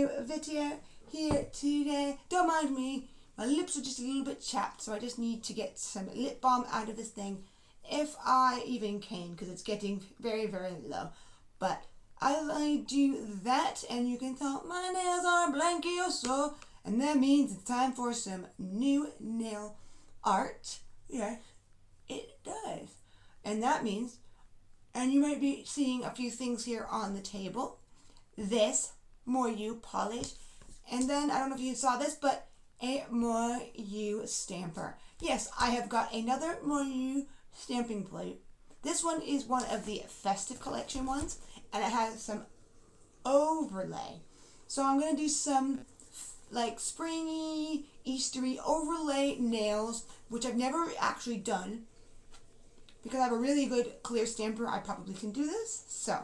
new video here today. Don't mind me, my lips are just a little bit chapped, so I just need to get some lip balm out of this thing, if I even can, because it's getting very, very low. But as I do that, and you can tell my nails are blankioso, and that means it's time for some new nail art. Yes, it does. And that means, and you might be seeing a few things here on the table. This Moyou polish, and then I don't know if you saw this, but a Moyou stamper. Yes, I have got another Moyou stamping plate. This one is one of the festive collection ones, and it has some overlay. So I'm going to do some like springy, Eastery overlay nails, which I've never actually done. Because I have a really good clear stamper, I probably can do this. So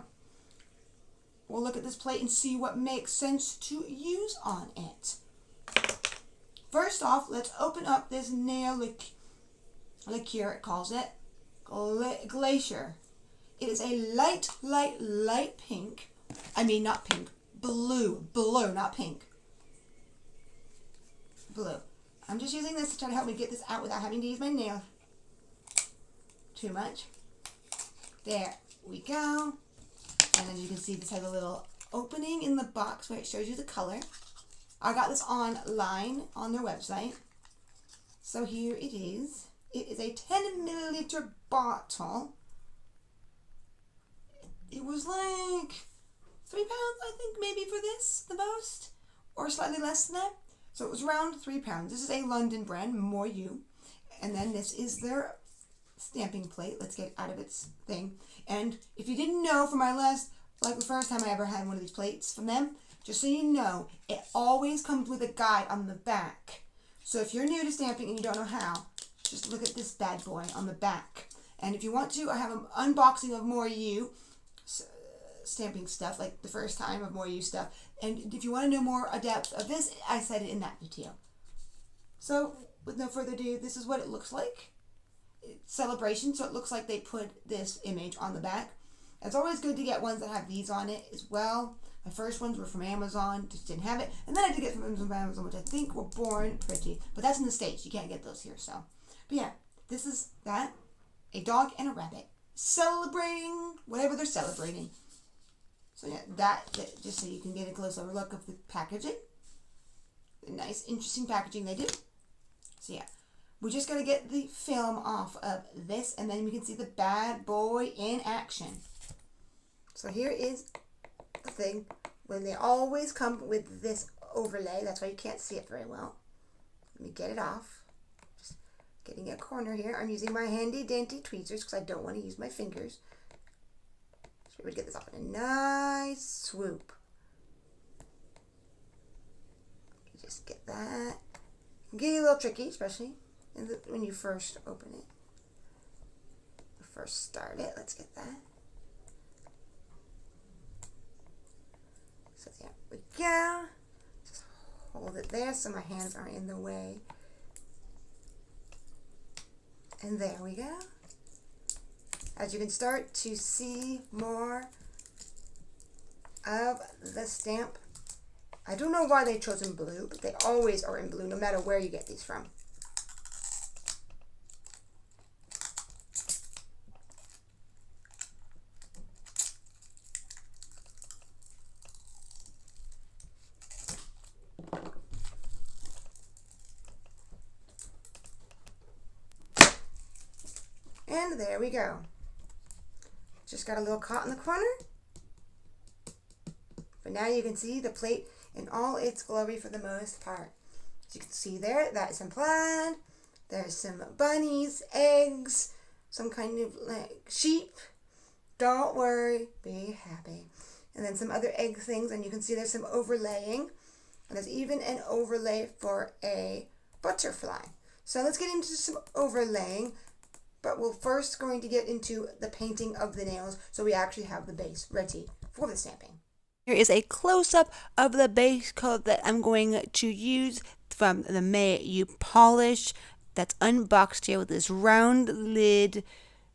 we'll look at this plate and see what makes sense to use on it. First off, let's open up this nail liqueur, it calls it. Glacier. It is a light pink. I mean, not pink. Blue, not pink. Blue. I'm just using this to try to help me get this out without having to use my nail too much. There we go. And then you can see this has a little opening in the box where it shows you the color. I got this online on their website. So here it is. It is a 10 milliliter bottle. It was like £3, I think, maybe for this, the most, or slightly less than that. So it was around £3. This is a London brand, Moyou. And then this is their stamping plate. Let's get it out of its thing. And if you didn't know from my last, like the first time I ever had one of these plates from them, just so you know, it always comes with a guide on the back. So if you're new to stamping and you don't know how, just look at this bad boy on the back. And if you want to, I have an unboxing of Moyou stamping stuff, like the first time of Moyou stuff. And if you want to know more depth of this, I said it in that video. So with no further ado, this is what it looks like. It's celebration, so it looks like they put this image on the back. It's always good to get ones that have these on it as well. My first ones were from Amazon, just didn't have it. And then I did get from Amazon, which I think were Born Pretty. But that's in the States, you can't get those here, so. But yeah, this is that. A dog and a rabbit. Celebrating whatever they're celebrating. So yeah, that just so you can get a close over look of the packaging. The nice, interesting packaging they do. So yeah, we just got to get the film off of this, and then we can see the bad boy in action. So here is the thing. When they always come with this overlay, that's why you can't see it very well. Let me get it off. Just getting a corner here. I'm using my handy dandy tweezers because I don't want to use my fingers. So we would get this off in a nice swoop. You just get that. It can get a little tricky, especially when you first open it. First start it. Let's get that. So there we go. Just hold it there so my hands aren't in the way. And there we go. As you can start to see more of the stamp. I don't know why they chose in blue, but they always are in blue, no matter where you get these from. And there we go. Just got a little caught in the corner. But now you can see the plate in all its glory for the most part. As you can see there, that is some plaid. There's some bunnies, eggs, some kind of like sheep. Don't worry, be happy. And then some other egg things, and you can see there's some overlaying. And there's even an overlay for a butterfly. So let's get into some overlaying. But we're first going to get into the painting of the nails, so we actually have the base ready for the stamping. Here is a close-up of the base coat that I'm going to use from the Moyou polish that's unboxed here with this round lid.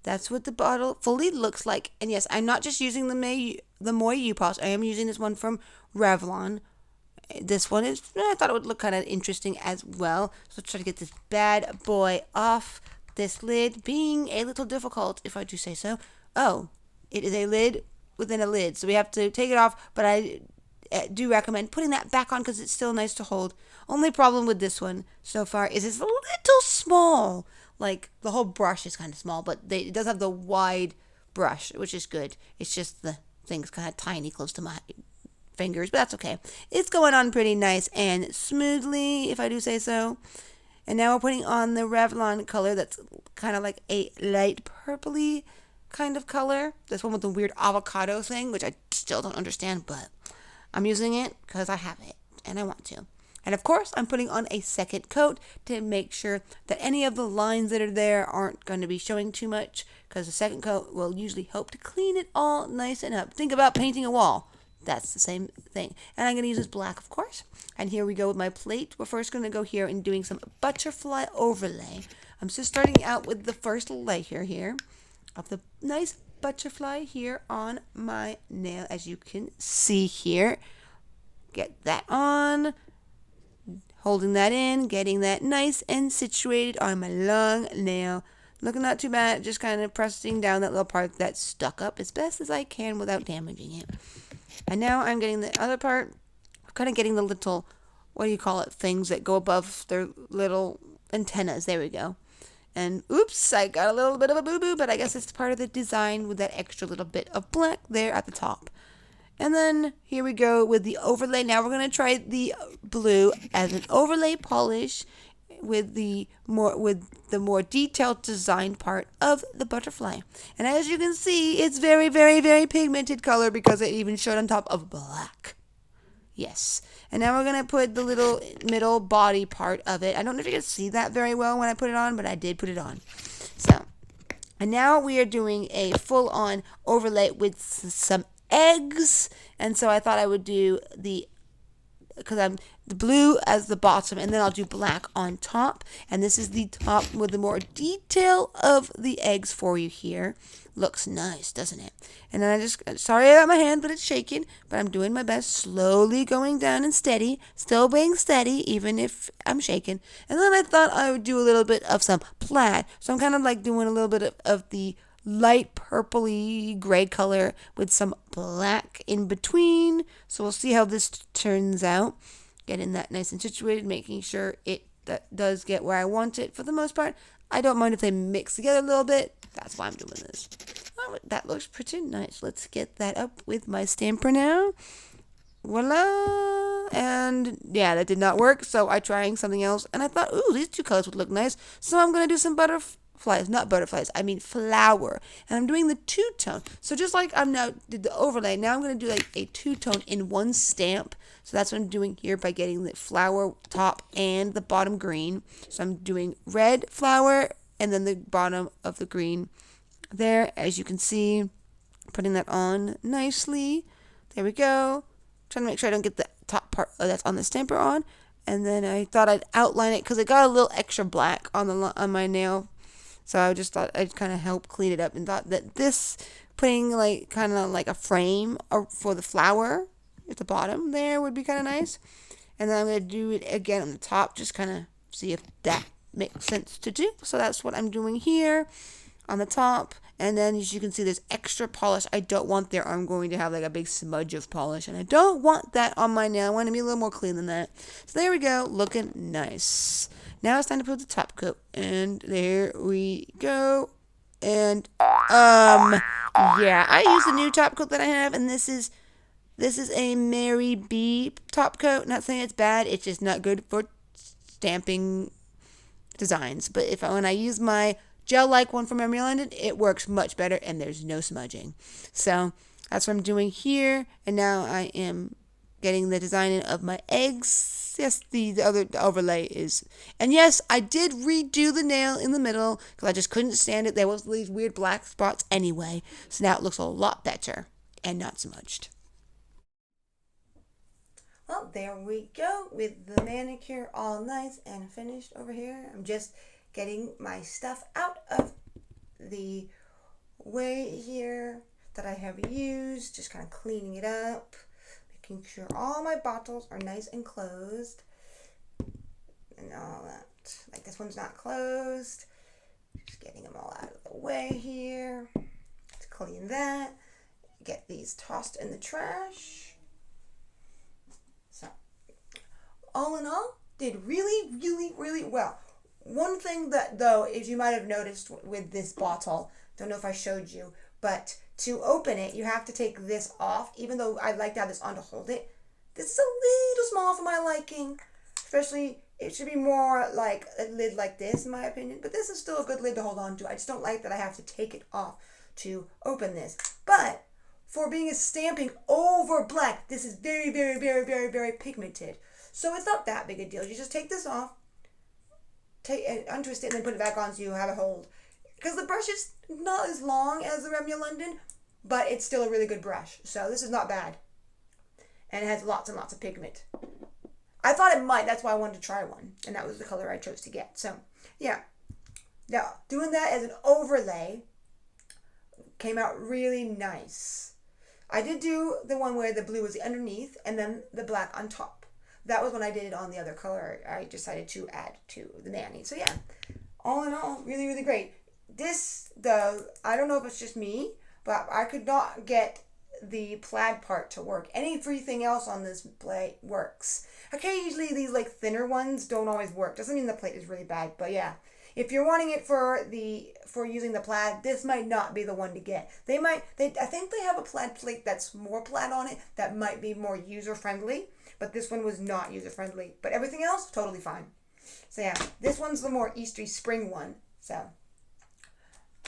That's what the bottle fully looks like. And yes, I'm not just using the Moyou polish. I am using this one from Revlon. this one is, I thought it would look kind of interesting as well. So let's try to get this bad boy off this lid, being a little difficult, if I do say so. Oh, it is a lid within a lid, so we have to take it off, but I do recommend putting that back on because it's still nice to hold. Only problem with this one so far is it's a little small. Like, the whole brush is kind of small, but it does have the wide brush, which is good. It's just the thing's kind of tiny close to my fingers, but that's okay. It's going on pretty nice and smoothly, if I do say so. And now we're putting on the Revlon color that's kind of like a light purpley kind of color. This one with the weird avocado thing, which I still don't understand, but I'm using it because I have it and I want to. And of course, I'm putting on a second coat to make sure that any of the lines that are there aren't going to be showing too much, because the second coat will usually help to clean it all nice and up. Think about painting a wall. That's the same thing. And I'm going to use this black, of course. And here we go with my plate. We're first going to go here and doing some butterfly overlay. I'm just starting out with the first layer here of the nice butterfly here on my nail, as you can see here. Get that on. Holding that in, getting that nice and situated on my long nail. Looking not too bad, just kind of pressing down that little part that's stuck up as best as I can without damaging it. And now I'm getting the other part, kind of getting the little, what do you call it, things that go above their little antennas. There we go. And oops, I got a little bit of a boo-boo, but I guess it's part of the design with that extra little bit of black there at the top. And then here we go with the overlay. Now we're going to try the blue as an overlay polish with the more detailed design part of the butterfly. And as you can see, it's very, very, very pigmented color because it even showed on top of black. Yes. And now we're going to put the little middle body part of it. I don't know if you can see that very well when I put it on, but I did put it on. So, and now we are doing a full-on overlay with some eggs, and so I thought I would do because I'm the blue as the bottom, and then I'll do black on top. And this is the top with the more detail of the eggs for you here. Looks nice, doesn't it? And then sorry about my hand, but it's shaking, but I'm doing my best, slowly going down and steady, still being steady, even if I'm shaking. And then I thought I would do a little bit of some plaid. So I'm kind of like doing a little bit of the light purpley gray color with some black in between. So we'll see how this turns out. Getting that nice and situated, making sure that does get where I want it for the most part. I don't mind if they mix together a little bit. That's why I'm doing this. Oh, that looks pretty nice. Let's get that up with my stamper now. Voila. And yeah, that did not work, so I tried something else, and I thought, ooh, these two colors would look nice. So I'm going to do some not butterflies, I mean flower. And I'm doing the two-tone. So just like I'm now did the overlay, now I'm going to do like a two-tone in one stamp. So that's what I'm doing here by getting the flower top and the bottom green. So I'm doing red flower and then the bottom of the green there, as you can see. Putting that on nicely. There we go. Trying to make sure I don't get the top part that's on the stamper on. And then I thought I'd outline it because it got a little extra black on my nail. So I just thought I'd kind of help clean it up, and thought that this, putting like kind of like a frame for the flower at the bottom there would be kind of nice. And then I'm going to do it again on the top, just kind of see if that makes sense to do. So that's what I'm doing here on the top. And then as you can see, there's extra polish I don't want there. I'm going to have like a big smudge of polish, and I don't want that on my nail. I want to be a little more clean than that. So there we go, looking nice. Now it's time to put the top coat, and there we go. And yeah, I use the new top coat that I have, and this is a Mary B top coat. Not saying it's bad, it's just not good for stamping designs. But when I use my gel-like one from Memory London, it works much better, and there's no smudging. So that's what I'm doing here, and now I am getting the design of my eggs. Yes, the other overlay is, and yes, I did redo the nail in the middle because I just couldn't stand it. There was these weird black spots anyway, so now it looks a lot better and not smudged. Well, there we go with the manicure all nice and finished over here. I'm just getting my stuff out of the way here that I have used, just kind of cleaning it up making sure all my bottles are nice and closed. And all that. Like this one's not closed. Just getting them all out of the way here. Let's clean that. Get these tossed in the trash. So, all in all, did really, really, really well. One thing that, though, is you might have noticed with this bottle, don't know if I showed you, but to open it, you have to take this off, even though I like to have this on to hold it. This is a little small for my liking, especially, it should be more like a lid like this, in my opinion, but this is still a good lid to hold on to. I just don't like that I have to take it off to open this. But for being a stamping over black, this is very, very, very, very, very pigmented. So it's not that big a deal. You just take this off, untwist it, and then put it back on so you have a hold. Because the brush is not as long as the Remy London, but it's still a really good brush. So this is not bad. And it has lots and lots of pigment. I thought it might, that's why I wanted to try one. And that was the color I chose to get. So, yeah. Now, doing that as an overlay came out really nice. I did do the one where the blue was underneath and then the black on top. That was when I did it on the other color I decided to add to the nanny. So, yeah. All in all, really, really great. This, though, I don't know if it's just me, but I could not get the plaid part to work. Anything else on this plate works. Occasionally these like thinner ones don't always work. Doesn't mean the plate is really bad, but yeah. If you're wanting it for using the plaid, this might not be the one to get. I think they have a plaid plate that's more plaid on it that might be more user friendly, but this one was not user friendly. But everything else totally fine. So yeah, this one's the more Eastery spring one. So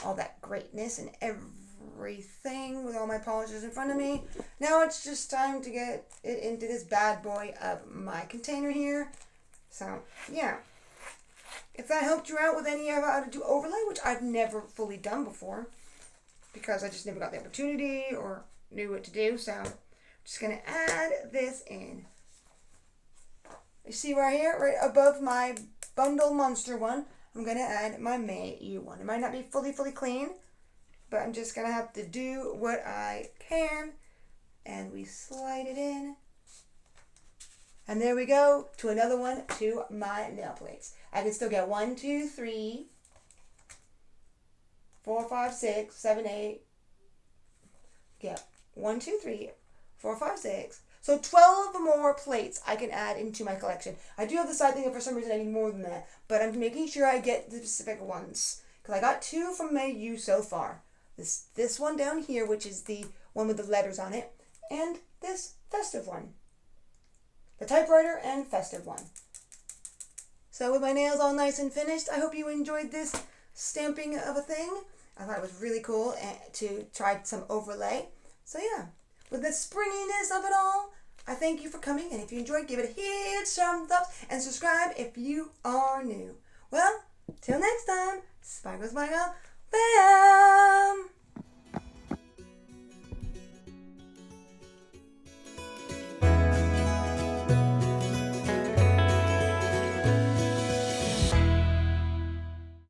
all that greatness and everything with all my polishes in front of me. Now it's just time to get it into this bad boy of my container here. So yeah, if that helped you out with any of how to do overlay, which I've never fully done before because I just never got the opportunity or knew what to do, so I'm just gonna add this in. You see right here, right above my bundle monster one, I'm gonna add my Moyou one. It might not be fully clean, but I'm just going to have to do what I can. And we slide it in. And there we go to another one to my nail plates. I can still get 1, 2, 3, 4, 5, 6, 7, 8. Get 1, 2, 3, 4, 5, 6. So 12 more plates I can add into my collection. I do have the side thing that for some reason I need more than that. But I'm making sure I get the specific ones. Because I got 2 from Moyou so far. This one down here, which is the one with the letters on it, and this festive one. The typewriter and festive one. So with my nails all nice and finished, I hope you enjoyed this stamping of a thing. I thought it was really cool to try some overlay. So yeah, with the springiness of it all, I thank you for coming, and if you enjoyed, give it a huge thumbs up and subscribe if you are new. Well, till next time, Sparkle, Sparkle, bam!